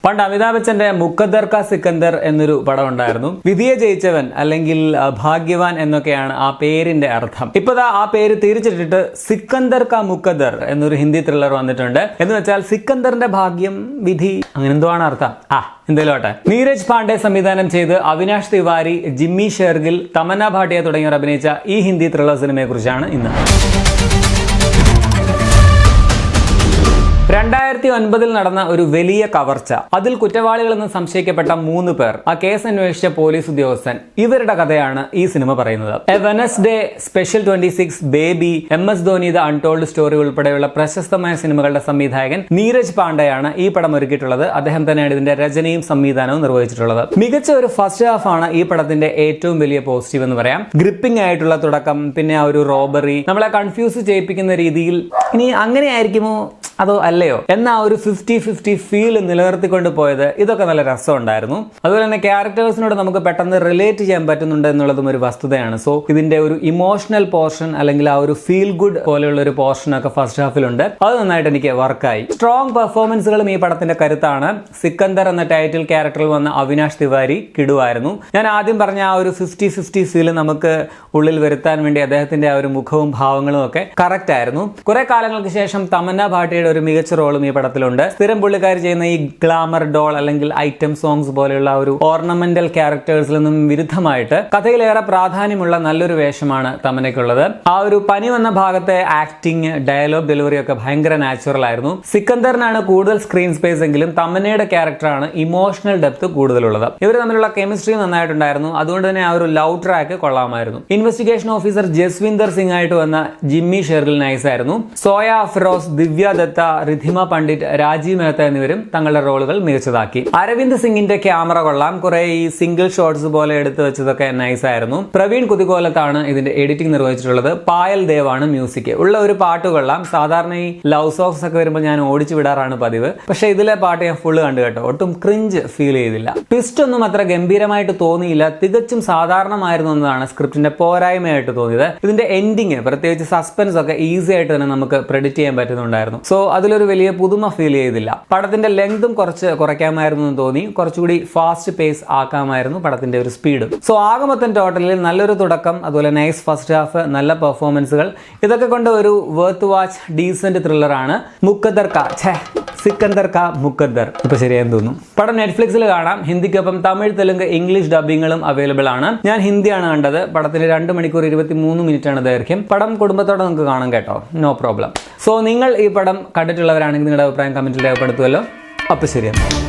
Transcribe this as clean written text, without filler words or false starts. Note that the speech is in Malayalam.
പണ്ട് അമിതാഭ് ബച്ചന്റെ മുക്കദ്ദർ കാ സിക്കന്ദർ എന്നൊരു പടം ഉണ്ടായിരുന്നു. വിധിയെ ജയിച്ചവൻ അല്ലെങ്കിൽ ഭാഗ്യവാൻ എന്നൊക്കെയാണ് ആ പേരിന്റെ അർത്ഥം. ഇപ്പതാ ആ പേര് തിരിച്ചിട്ടിട്ട് സിക്കന്ദർ കാ മുക്കദ്ദർ എന്നൊരു ഹിന്ദി ത്രില്ലർ വന്നിട്ടുണ്ട്. എന്ന് വെച്ചാൽ സിക്കന്ദറിന്റെ ഭാഗ്യം, വിധി, അങ്ങനെ എന്തോ ആണ് അർത്ഥം. എന്തായാലും നീരജ് പാണ്ഡെ സംവിധാനം ചെയ്ത് അവിനാഷ് തിവാരി, ജിമ്മി ഷെർഗിൽ, തമന്ന ഭാട്ടിയ തുടങ്ങിയവർ അഭിനയിച്ച ഈ ഹിന്ദി ത്രില്ലർ സിനിമയെ കുറിച്ചാണ് ഇന്ന്. 2009 നടന്ന ഒരു വലിയ കവർച്ച, അതിൽ കുറ്റവാളികളെന്ന് സംശയിക്കപ്പെട്ട 3 പേർ, ആ കേസ് അന്വേഷിച്ച പോലീസ് ഉദ്യോഗസ്ഥൻ, ഇവരുടെ കഥയാണ് ഈ സിനിമ പറയുന്നത്. A Wednesday, special 26, baby, MS Dhoni, the untold story ഉൾപ്പെടെയുള്ള പ്രശസ്തമായ സിനിമകളുടെ സംവിധായകൻ നീരജ് പാണ്ഡെയാണ് ഈ പടം ഒരുക്കിയിട്ടുള്ളത്. അദ്ദേഹം തന്നെയാണ് ഇതിന്റെ രചനയും സംവിധാനവും നിർവഹിച്ചിട്ടുള്ളത്. മികച്ച ഒരു ഫസ്റ്റ് ഹാഫ് ആണ് ഈ പടത്തിന്റെ ഏറ്റവും വലിയ പോസിറ്റീവ് എന്ന് പറയാം. ഗ്രിപ്പിംഗ് ആയിട്ടുള്ള തുടക്കം, പിന്നെ ആ ഒരു റോബറി, നമ്മളെ കൺഫ്യൂസ് ചെയ്യിപ്പിക്കുന്ന രീതിയിൽ ഇനി അങ്ങനെയായിരിക്കുമോ അതോ അല്ലയോ എന്ന ഒരു 50-50 ഫീൽ നിലനിർത്തിക്കൊണ്ട് പോയത്, ഇതൊക്കെ നല്ല രസമുണ്ടായിരുന്നു. അതുപോലെ തന്നെ ക്യാരക്ടേഴ്സിനോട് നമുക്ക് പെട്ടെന്ന് റിലേറ്റ് ചെയ്യാൻ പറ്റുന്നുണ്ട് എന്നുള്ളതും ഒരു വസ്തുതയാണ്. സോ ഇതിന്റെ ഒരു ഇമോഷണൽ പോർഷൻ അല്ലെങ്കിൽ ആ ഒരു ഫീൽ ഗുഡ് പോലെയുള്ള ഒരു പോർഷൻ ഒക്കെ ഫസ്റ്റ് ഹാഫിലുണ്ട്. അത് നന്നായിട്ട് എനിക്ക് വർക്കായി. സ്ട്രോങ് പെർഫോമൻസുകളും ഈ പടത്തിന്റെ കരുത്താണ്. സിക്കന്ദർ എന്ന ടൈറ്റിൽ ക്യാരക്ടറിൽ വന്ന അവിനാഷ് തിവാരി കിടുവായിരുന്നു. ഞാൻ ആദ്യം പറഞ്ഞ ആ ഒരു 50-50 ഫീൽ നമുക്ക് ഉള്ളിൽ വരുത്താൻ വേണ്ടി അദ്ദേഹത്തിന്റെ ആ ഒരു മുഖവും ഭാവങ്ങളും ഒക്കെ കറക്റ്റ് ആയിരുന്നു. കുറെ കാലങ്ങൾക്ക് ശേഷം തമന്ന ഭാട്ടിയുടെ ഒരു മികച്ച റോളും ഈ പടത്തിലുണ്ട്. സ്ഥിരം പുള്ളിക്കാരി ചെയ്യുന്ന ഈ ഗ്ലാമർ ഡോൾ അല്ലെങ്കിൽ ഐറ്റം സോങ്സ് പോലെയുള്ള ഒരു ഓർണമെന്റൽ ക്യാരക്ടേഴ്സിൽ നിന്നും വിരുദ്ധമായിട്ട് കഥയിലേറെ പ്രാധാന്യമുള്ള നല്ലൊരു വേഷമാണ് തമന്നയ്ക്കുള്ളത്. ആ ഒരു പനി വന്ന ഭാഗത്തെ ആക്ടിങ്, ഡയലോഗ് ഡെലിവറി ഒക്കെ ഭയങ്കര നാച്ചുറൽ ആയിരുന്നു. സിക്കന്ദറിനാണ് കൂടുതൽ സ്ക്രീൻ സ്പേസ് എങ്കിലും തമന്നയുടെ ക്യാരക്ടറാണ് ഇമോഷണൽ ഡെപ്ത് കൂടുതലുള്ളത്. ഇവർ തമ്മിലുള്ള കെമിസ്ട്രി നന്നായിട്ടുണ്ടായിരുന്നു. അതുകൊണ്ട് തന്നെ ആ ഒരു ലവ് ട്രാക്ക് കൊള്ളാമായിരുന്നു. ഇൻവെസ്റ്റിഗേഷൻ ഓഫീസർ ജസ്വിന്ദർ സിംഗ് ആയിട്ട് വന്ന ജിമ്മി ഷെർഗിൽ നൈസ് ആയിരുന്നു. സോയ അഫ്രോസ്, ദിവ്യ ദത്ത, റിധിമ പണ്ഡിറ്റ്, രാജീവ് മേത്ത എന്നിവരും തങ്ങളുടെ റോളുകൾ മികച്ചതാക്കി. അരവിന്ദ് സിംഗിന്റെ ക്യാമറ കൊള്ളാം. കുറെ ഈ സിംഗിൾ ഷോട്ട്സ് പോലെ എടുത്തു വെച്ചതൊക്കെ നൈസ് ആയിരുന്നു. പ്രവീൺ കുതികോലത്താണ് ഇതിന്റെ എഡിറ്റിംഗ് നിർവഹിച്ചിട്ടുള്ളത്. പായൽ ദേവാണ് മ്യൂസിക്. ഉള്ള ഒരു പാട്ട് കൊള്ളാം. സാധാരണ ഈ ലവ് സോങ്സ് ഒക്കെ വരുമ്പോൾ ഞാൻ ഓടിച്ചു വിടാറാണ് പതിവ്. പക്ഷെ ഇതിലെ പാട്ട് ഞാൻ ഫുള്ള് കണ്ടു കേട്ടോ. ഒട്ടും ക്രിഞ്ച് ഫീൽ ചെയ്തില്ല. ട്വിസ്റ്റ് ഒന്നും അത്ര ഗംഭീരമായിട്ട് തോന്നിയില്ല. തികച്ചും സാധാരണമായിരുന്നു എന്നതാണ് സ്ക്രിപ്റ്റിന്റെ പോരായ്മയായിട്ട് തോന്നിയത്. ഇതിന്റെ എൻഡിങ്, പ്രത്യേകിച്ച് സസ്പെൻസ് ഒക്കെ ഈസി ആയിട്ട് തന്നെ നമുക്ക് പ്രെഡിക്റ്റ് ചെയ്യാൻ പറ്റുന്നുണ്ടായിരുന്നു. സോ അതിലൊരു വലിയ പുതുമ ഫീൽ ചെയ്തില്ല. പടത്തിന്റെ ലെങ്തും കുറച്ച് കുറയ്ക്കാമായിരുന്നു എന്ന് തോന്നി. കുറച്ചുകൂടി ഫാസ്റ്റ് പേസ് ആക്കാമായിരുന്നു പടത്തിന്റെ ഒരു സ്പീഡ്. സോ ആകെ മൊത്തം ടോട്ടലിൽ നല്ലൊരു തുടക്കം, അതുപോലെ നൈസ് ഫസ്റ്റ് ഹാഫ്, നല്ല പെർഫോമൻസുകൾ, ഇതൊക്കെ കൊണ്ട് ഒരു വർത്ത് വാച്ച് ഡീസന്റ് ത്രില്ലറാണ് സിക്കന്ദർ കാ മുക്കദ്ദർ. ഇപ്പൊ ശരിയായെന്ന് തോന്നുന്നു. പടം നെറ്റ്ഫ്ലിക്സിൽ കാണാം. ഹിന്ദിക്കൊപ്പം തമിഴ്, തെലുങ്ക്, ഇംഗ്ലീഷ് ഡബിങ്ങുകളും അവൈലബിൾ ആണ്. ഞാൻ ഹിന്ദിയാണ് കണ്ടത്. പടത്തിന് 2 മണിക്കൂർ 23 മിനിറ്റ് ആണ് ദൈർഘ്യം. പടം കുടുംബത്തോടെ നമുക്ക് കാണാം കേട്ടോ, നോ പ്രോബ്ലം. സോ നിങ്ങൾ ഈ പടം കണ്ടിട്ടുള്ളവരാണെങ്കിൽ നിങ്ങളുടെ അഭിപ്രായം കമന്റിൽ രേഖപ്പെടുത്തുമല്ലോ. അപ്പൊ ശരിയാണ്.